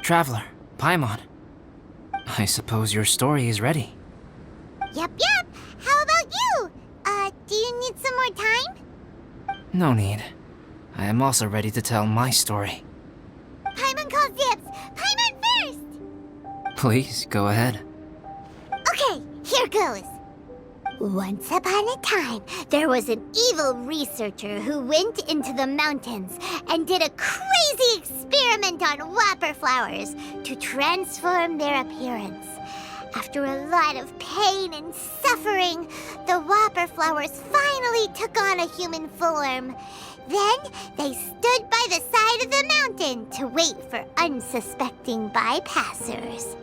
traveler, Paimon. I suppose your story is ready. Yep. How about you? Do you need some more time? No need. I am also ready to tell my story. Paimon calls dibs! Paimon first! Please, go ahead. Okay, here goes. Once upon a time, there was an evil researcher who went into the mountains and did a crazy experiment on whopper flowers to transform their appearance. After a lot of pain and suffering, the whopper flowers finally took on a human form. Then they stood by the side of the mountain to wait for unsuspecting bypassers.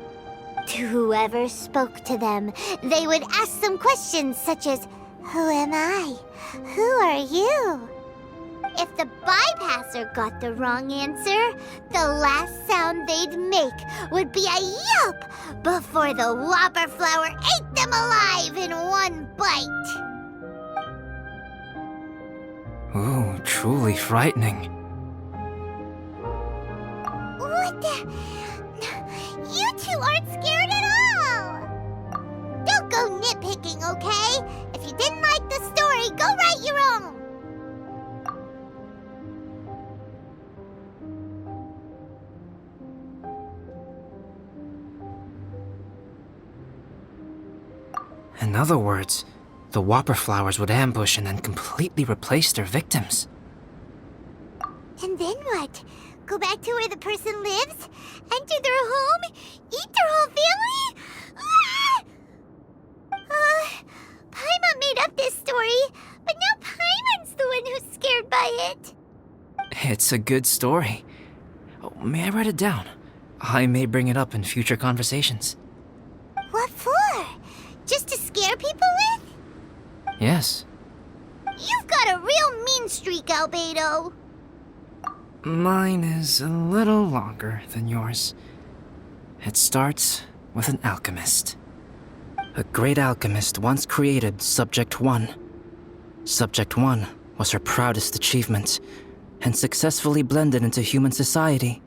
To whoever spoke to them, they would ask some questions such as, "Who am I? Who are you?" If the bypasser got the wrong answer, the last sound they'd make would be a yelp before the whopper flower ate them alive in one bite. Ooh, truly frightening. What the? You two aren't scared at all! Don't go nitpicking, okay? If you didn't like the story, go write your own! In other words, the whopper flowers would ambush and then completely replace their victims. And then what? Go back to where the person lives? Enter their home? Eat their whole family? Paimon made up this story, but now Paimon's the one who's scared by it. It's a good story. Oh, may I write it down? I may bring it up in future conversations. What for? Just to scare people with? Yes. You've got a real mean streak, Albedo. Mine is a little longer than yours. It starts with an alchemist. A great alchemist once created Subject 1. Subject 1 was her proudest achievement, and successfully blended into human society.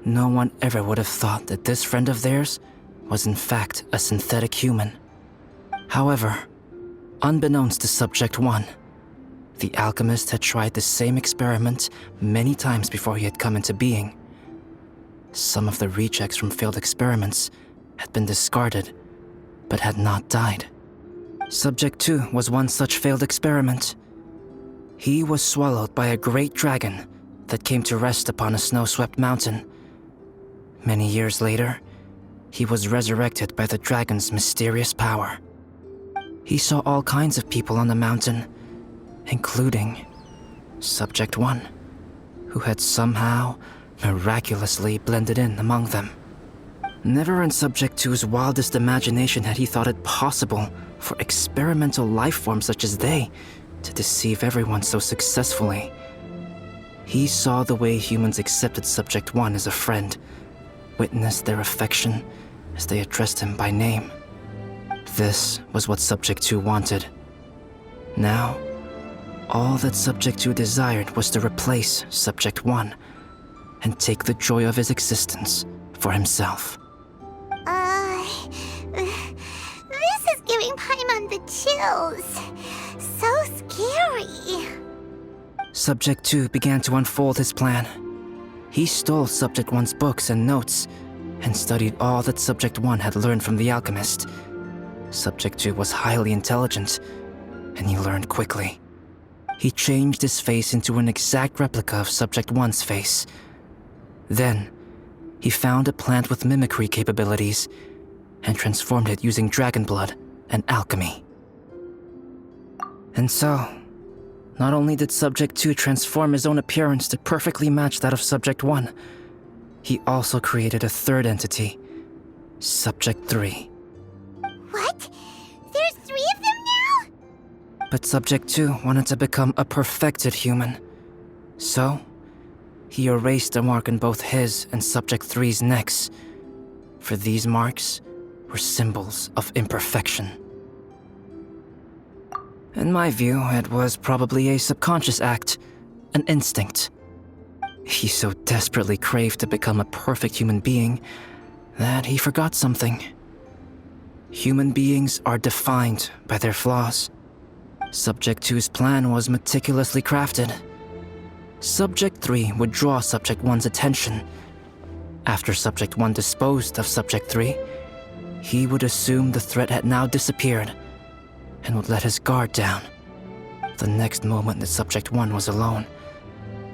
No one ever would have thought that this friend of theirs was in fact a synthetic human. However, unbeknownst to Subject 1, the alchemist had tried the same experiment many times before he had come into being. Some of the rejects from failed experiments had been discarded, but had not died. Subject 2 was one such failed experiment. He was swallowed by a great dragon that came to rest upon a snow-swept mountain. Many years later, he was resurrected by the dragon's mysterious power. He saw all kinds of people on the mountain, including Subject 1, who had somehow miraculously blended in among them. Never in Subject 2's wildest imagination had he thought it possible for experimental life forms such as they to deceive everyone so successfully. He saw the way humans accepted Subject 1 as a friend, witnessed their affection as they addressed him by name. This was what Subject 2 wanted. Now, all that Subject 2 desired was to replace Subject 1 and take the joy of his existence for himself. This is giving Paimon the chills. So scary. Subject 2 began to unfold his plan. He stole Subject 1's books and notes and studied all that Subject 1 had learned from the alchemist. Subject 2 was highly intelligent, and he learned quickly. He changed his face into an exact replica of Subject 1's face. Then, he found a plant with mimicry capabilities and transformed it using dragon blood and alchemy. And so, not only did Subject 2 transform his own appearance to perfectly match that of Subject 1, he also created a third entity, Subject 3. What? There's 3 of them now? But Subject 2 wanted to become a perfected human. So, he erased a mark on both his and Subject 3's necks, for these marks were symbols of imperfection. In my view, it was probably a subconscious act, an instinct. He so desperately craved to become a perfect human being that he forgot something. Human beings are defined by their flaws. Subject 2's plan was meticulously crafted. Subject 3 would draw Subject 1's attention. After Subject 1 disposed of Subject 3, he would assume the threat had now disappeared and would let his guard down. The next moment that Subject 1 was alone,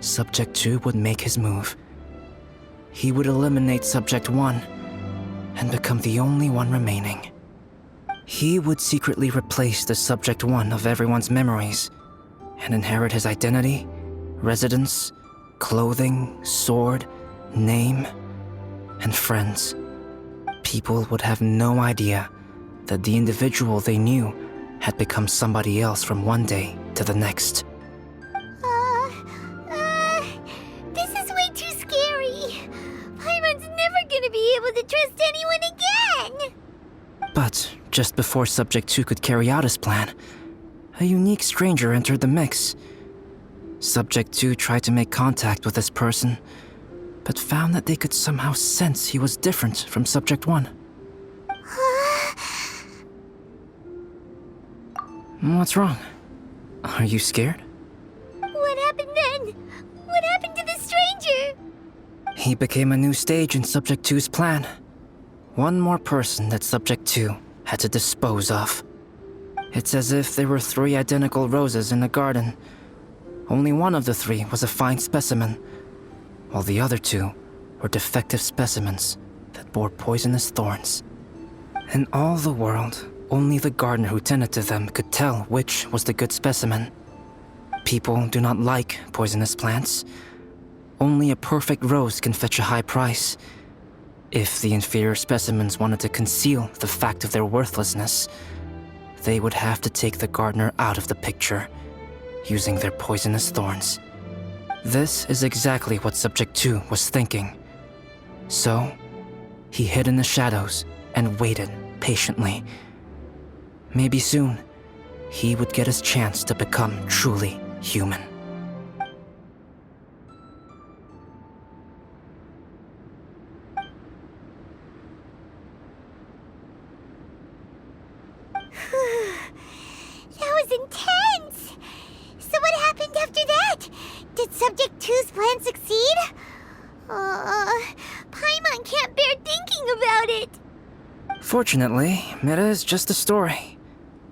Subject 2 would make his move. He would eliminate Subject 1 and become the only one remaining. He would secretly replace the Subject 1 of everyone's memories and inherit his identity, residence, clothing, sword, name, and friends. People would have no idea that the individual they knew had become somebody else from one day to the next. This is way too scary. Paimon's never gonna be able to trust anyone again. But just before Subject 2 could carry out his plan, a unique stranger entered the mix. Subject 2 tried to make contact with this person, but found that they could somehow sense he was different from Subject 1. What's wrong? Are you scared? What happened then? What happened to the stranger? He became a new stage in Subject 2's plan. One more person that Subject 2 had to dispose of. It's as if there were 3 identical roses in a garden. Only one of the 3 was a fine specimen, while the other 2 were defective specimens that bore poisonous thorns. In all the world, only the gardener who tended to them could tell which was the good specimen. People do not like poisonous plants. Only a perfect rose can fetch a high price. If the inferior specimens wanted to conceal the fact of their worthlessness, they would have to take the gardener out of the picture, using their poisonous thorns. This is exactly what Subject 2 was thinking. So, he hid in the shadows and waited patiently. Maybe soon, he would get his chance to become truly human. That was intense! So what happened after that? Did Subject 2's plan succeed? Paimon can't bear thinking about it. Fortunately, it is just a story.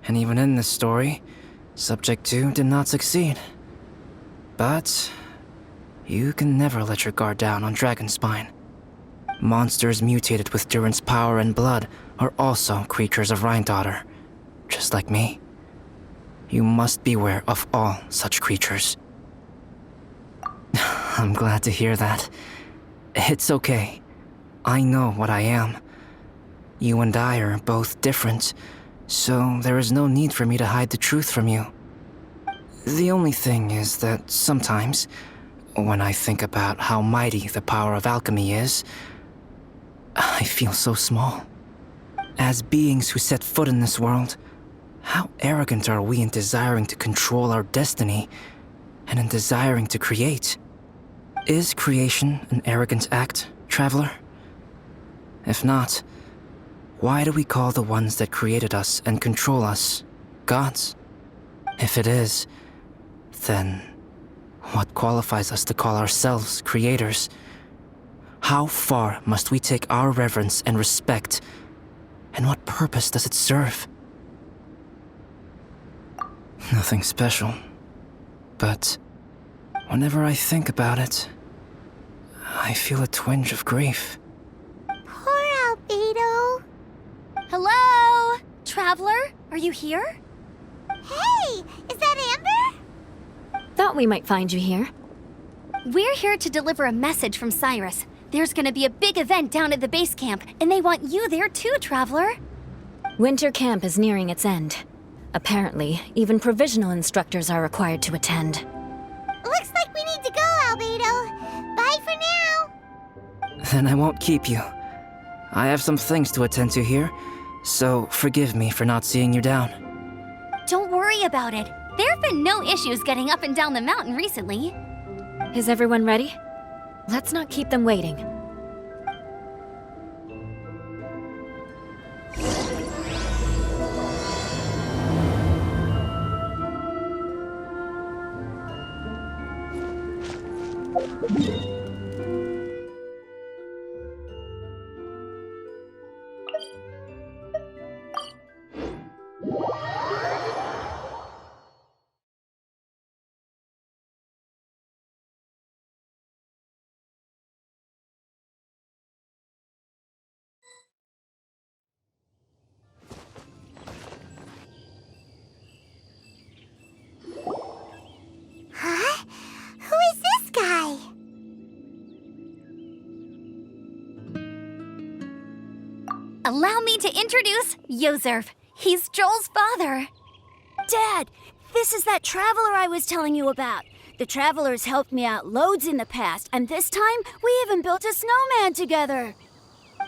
And even in this story, Subject 2 did not succeed. But you can never let your guard down on Dragonspine. Monsters mutated with Durin's power and blood are also creatures of Rhine-Daughter, just like me. You must beware of all such creatures. I'm glad to hear that. It's okay. I know what I am. You and I are both different, so there is no need for me to hide the truth from you. The only thing is that sometimes, when I think about how mighty the power of alchemy is, I feel so small. As beings who set foot in this world, how arrogant are we in desiring to control our destiny and in desiring to create? Is creation an arrogant act, traveler? If not, why do we call the ones that created us and control us gods? If it is, then what qualifies us to call ourselves creators? How far must we take our reverence and respect, and what purpose does it serve? Nothing special, but whenever I think about it, I feel a twinge of grief. Poor Albedo. Hello? Traveler, are you here? Hey, is that Amber? Thought we might find you here. We're here to deliver a message from Cyrus. There's gonna be a big event down at the base camp, and they want you there too, Traveler. Winter camp is nearing its end. Apparently, even provisional instructors are required to attend. Looks like we need to go, Albedo. Bye for now. Then I won't keep you. I have some things to attend to here, so forgive me for not seeing you down. Don't worry about it. There have been no issues getting up and down the mountain recently. Is everyone ready? Let's not keep them waiting. Huh? Who is this guy? Allow me to introduce Yozerf. He's Joel's father. Dad, this is that traveler I was telling you about. The traveler's helped me out loads in the past, and this time we even built a snowman together.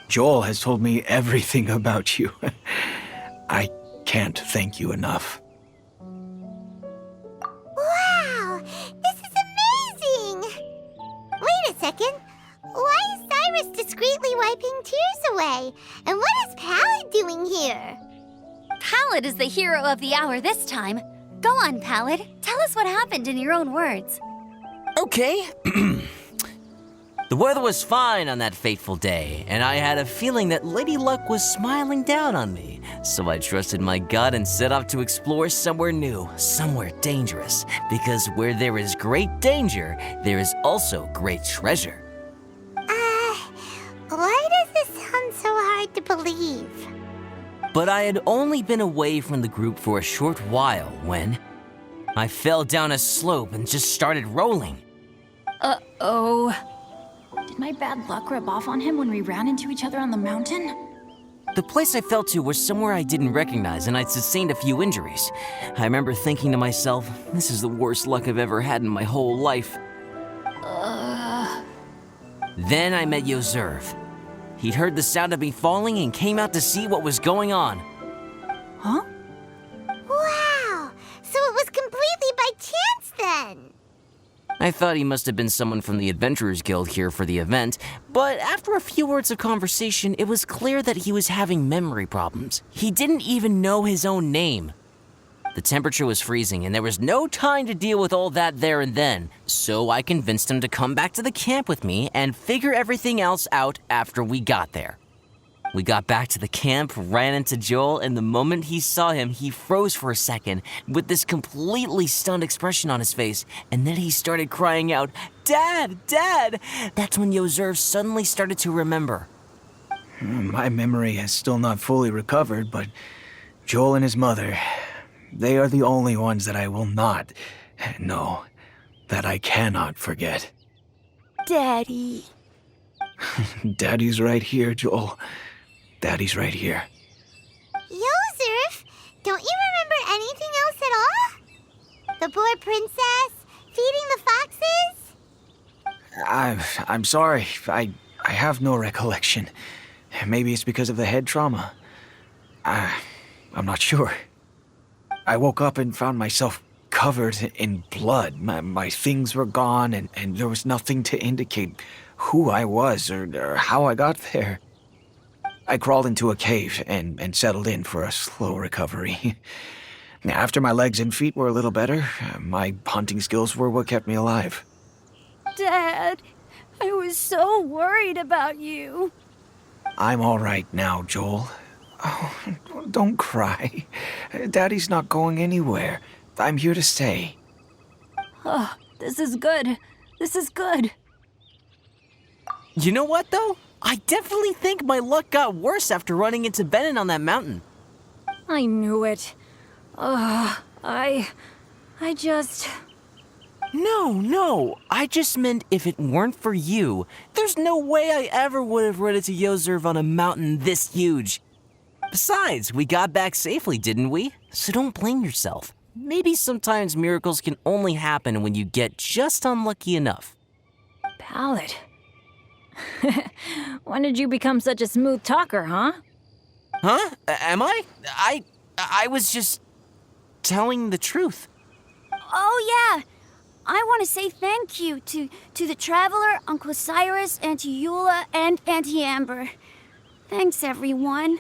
Joel has told me everything about you. I can't thank you enough. Wow, this is amazing! Wait a second. Why is Cyrus discreetly wiping tears away? And what is Pallid doing here? Pallid is the hero of the hour this time. Go on, Pallid. Tell us what happened in your own words. Okay. The weather was fine on that fateful day, and I had a feeling that Lady Luck was smiling down on me. So I trusted my gut and set off to explore somewhere new, somewhere dangerous. Because where there is great danger, there is also great treasure. Why does this sound so hard to believe? But I had only been away from the group for a short while when I fell down a slope and just started rolling. Uh-oh. Did my bad luck rub off on him when we ran into each other on the mountain? The place I fell to was somewhere I didn't recognize, and I'd sustained a few injuries. I remember thinking to myself, this is the worst luck I've ever had in my whole life. Then I met Yozerf. He'd heard the sound of me falling and came out to see what was going on. Huh? Wow, so it was completely by chance then. I thought he must have been someone from the Adventurers Guild here for the event, but after a few words of conversation, it was clear that he was having memory problems. He didn't even know his own name. The temperature was freezing, and there was no time to deal with all that there and then, so I convinced him to come back to the camp with me and figure everything else out after we got there. We got back to the camp, ran into Joel, and the moment he saw him, he froze for a second with this completely stunned expression on his face, and then he started crying out, "Dad! Dad!" That's when Yozerf suddenly started to remember. My memory has still not fully recovered, but Joel and his mother, they are the only ones that I will not, no, that I cannot forget. Daddy. Daddy's right here, Joel. Daddy's right here. Yozerf, don't you remember anything else at all? The poor princess, feeding the foxes? I'm sorry. I have no recollection. Maybe it's because of the head trauma. I'm not sure. I woke up and found myself covered in blood. My things were gone, and there was nothing to indicate who I was or how I got there. I crawled into a cave and settled in for a slow recovery. After my legs and feet were a little better, my hunting skills were what kept me alive. Dad, I was so worried about you. I'm all right now, Joel. Oh, don't cry. Daddy's not going anywhere. I'm here to stay. Oh, this is good. This is good. You know what, though? I definitely think my luck got worse after running into Benin on that mountain. I knew it. I just... No. I just meant if it weren't for you, there's no way I ever would have run into Yozerf on a mountain this huge. Besides, we got back safely, didn't we? So don't blame yourself. Maybe sometimes miracles can only happen when you get just unlucky enough. Pallid. When did you become such a smooth talker, huh? Huh? Am I? I was just telling the truth. Oh, yeah. I want to say thank you to the Traveler, Uncle Cyrus, Auntie Eula, and Auntie Amber. Thanks, everyone.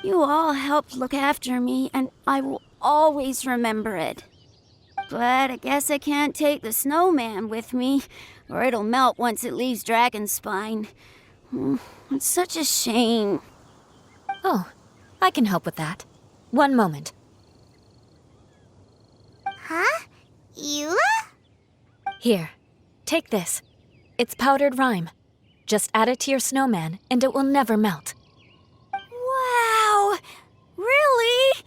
You all helped look after me, and I will always remember it. But I guess I can't take the snowman with me, or it'll melt once it leaves Dragonspine. It's such a shame. Oh, I can help with that. One moment. Huh? Eula? Here, take this. It's powdered rime. Just add it to your snowman, and it will never melt. Wow! Really?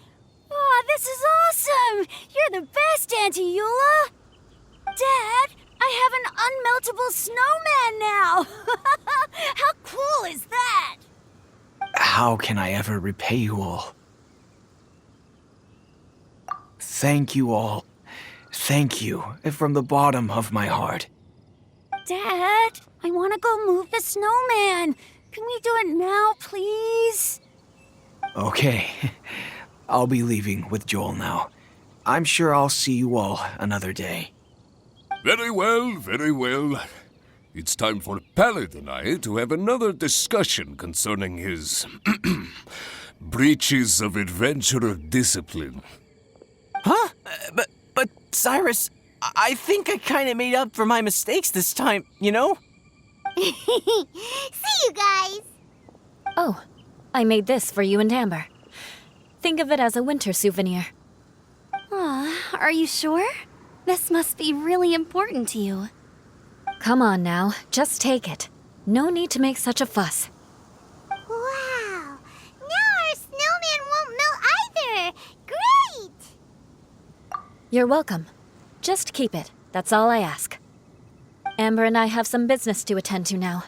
Oh, this is awesome! You're the best, Auntie Eula! Dad, I have an unmeltable snowman now! How cool is that? How can I ever repay you all? Thank you all. Thank you from the bottom of my heart. Dad, I want to go move the snowman. Can we do it now, please? Okay, I'll be leaving with Joel now. I'm sure I'll see you all another day. Very well, very well. It's time for Pallet and I to have another discussion concerning his breaches of adventurer discipline. Huh? But Cyrus, I think I kind of made up for my mistakes this time, you know? See you guys! Oh, I made this for you and Amber. Think of it as a winter souvenir. Are you sure? This must be really important to you. Come on now, just take it. No need to make such a fuss. Wow! Now our snowman won't melt either! Great! You're welcome. Just keep it. That's all I ask. Amber and I have some business to attend to now.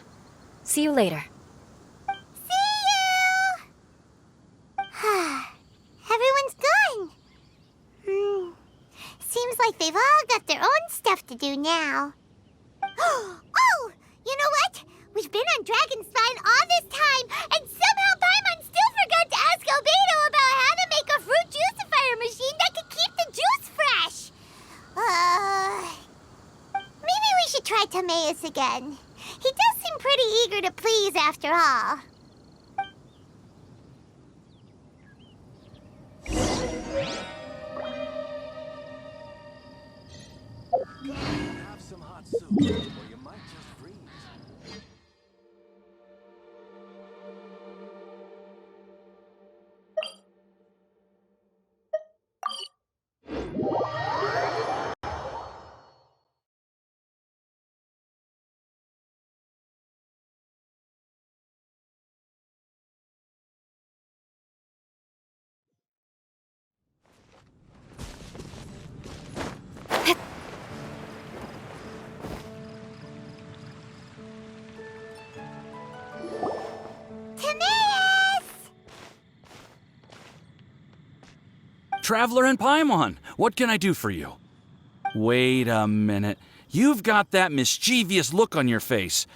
See you later. See you! Everyone's gone. Seems like they've all got their own stuff to do now. Oh! You know what? We've been on Dragonspine all this time, and somehow Paimon still forgot to ask Albedo about how to make a fruit juicifier machine that could keep the juice fresh. Maybe we should try Timaeus again. He does seem pretty eager to please after all. Have some hot soup, or you might just freeze. Timaeus! Traveler and Paimon, what can I do for you? Wait a minute. You've got that mischievous look on your face.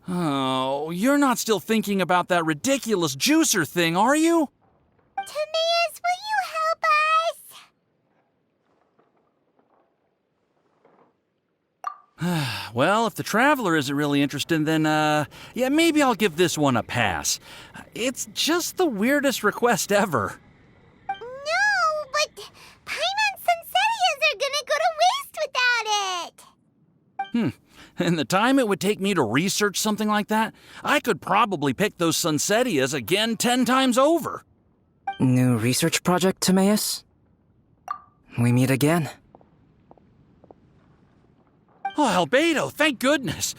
Oh, you're not still thinking about that ridiculous juicer thing, are you? Timaeus, will you help us? Well, if the Traveler isn't really interested, then, yeah, maybe I'll give this one a pass. It's just the weirdest request ever. No, but Paimon's Sunsettias are gonna go to waste without it. And the time it would take me to research something like that, I could probably pick those Sunsettias again 10 times over. New research project, Timaeus? We meet again. Oh, Albedo, thank goodness.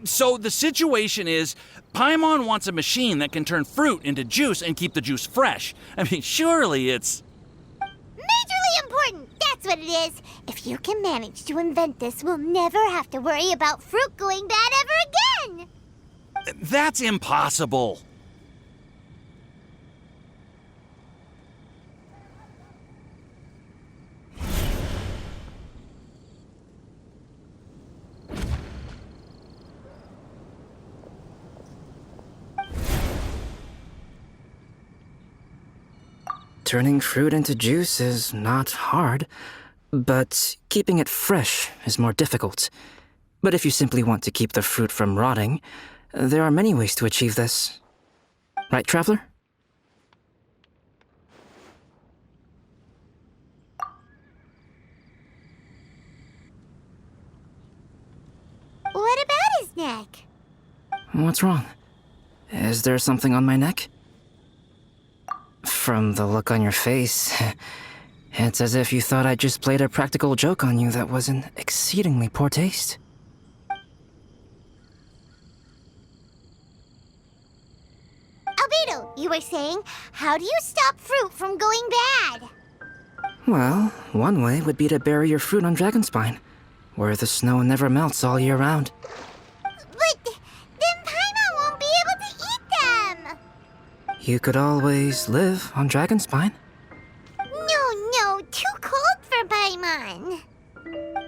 So the situation is, Paimon wants a machine that can turn fruit into juice and keep the juice fresh. I mean, surely it's... Majorly important, that's what it is. If you can manage to invent this, we'll never have to worry about fruit going bad ever again. That's impossible. Turning fruit into juice is not hard. But keeping it fresh is more difficult. But if you simply want to keep the fruit from rotting, there are many ways to achieve this. Right, Traveler? What about his neck? What's wrong? Is there something on my neck? From the look on your face, it's as if you thought I just played a practical joke on you that was in exceedingly poor taste. Albedo, you were saying, how do you stop fruit from going bad? Well, one way would be to bury your fruit on Dragonspine, where the snow never melts all year round. But then Paimon won't be able to eat them! You could always live on Dragonspine. No, too cold for Paimon.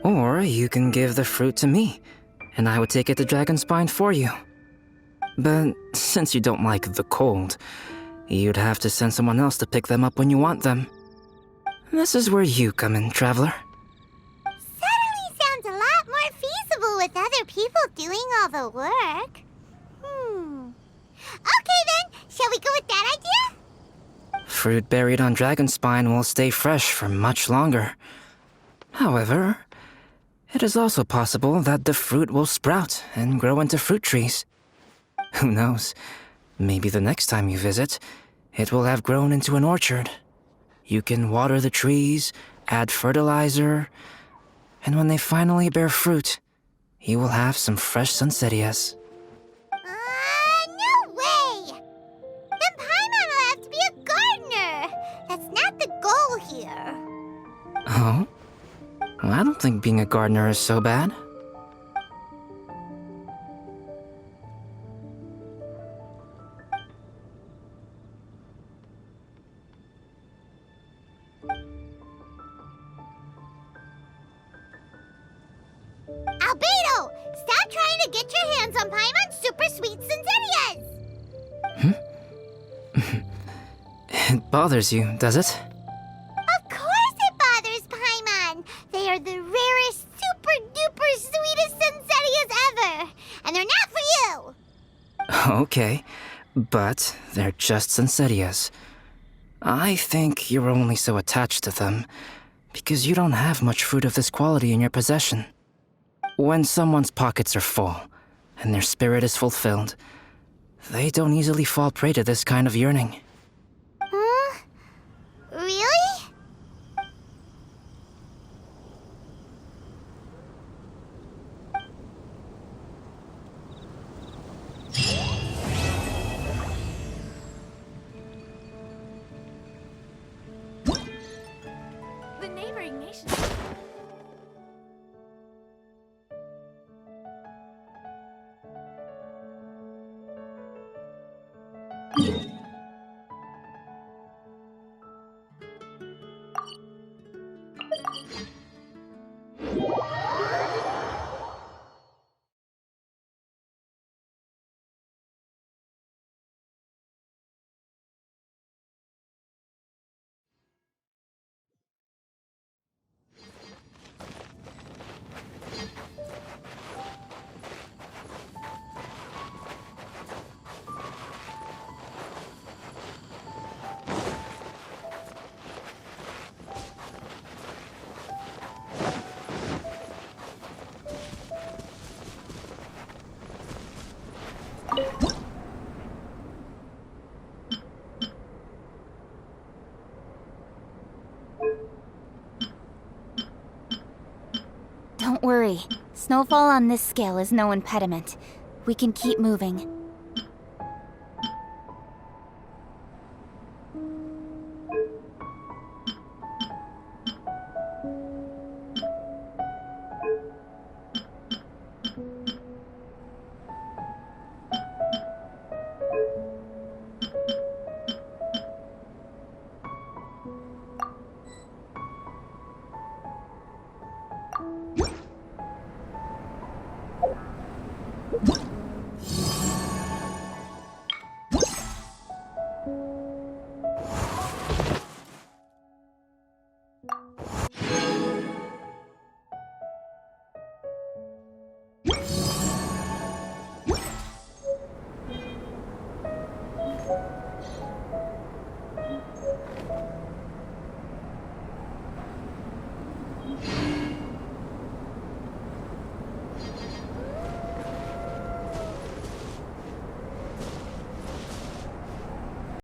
Or you can give the fruit to me, and I would take it to Dragonspine for you. But since you don't like the cold, you'd have to send someone else to pick them up when you want them. This is where you come in, Traveler. Suddenly sounds a lot more feasible with other people doing all the work. Okay then, shall we go with that idea? Fruit buried on Dragonspine will stay fresh for much longer. However, it is also possible that the fruit will sprout and grow into fruit trees. Who knows? Maybe the next time you visit, it will have grown into an orchard. You can water the trees, add fertilizer, and when they finally bear fruit, you will have some fresh sunsettias. No way! Then Paimon will have to be a gardener. That's not the goal here. Oh? Well, I don't think being a gardener is so bad. Albedo! Stop trying to get your hands on Paimon's super sweet Sensitias! It bothers you, does it? Of course it bothers Paimon! They are the rarest, super-duper sweetest Sensitias ever! And they're not for you! Okay, but they're just Sensettias. I think you're only so attached to them because you don't have much fruit of this quality in your possession. When someone's pockets are full and their spirit is fulfilled, they don't easily fall prey to this kind of yearning. Really? The neighboring nation. Don't worry. Snowfall on this scale is no impediment. We can keep moving.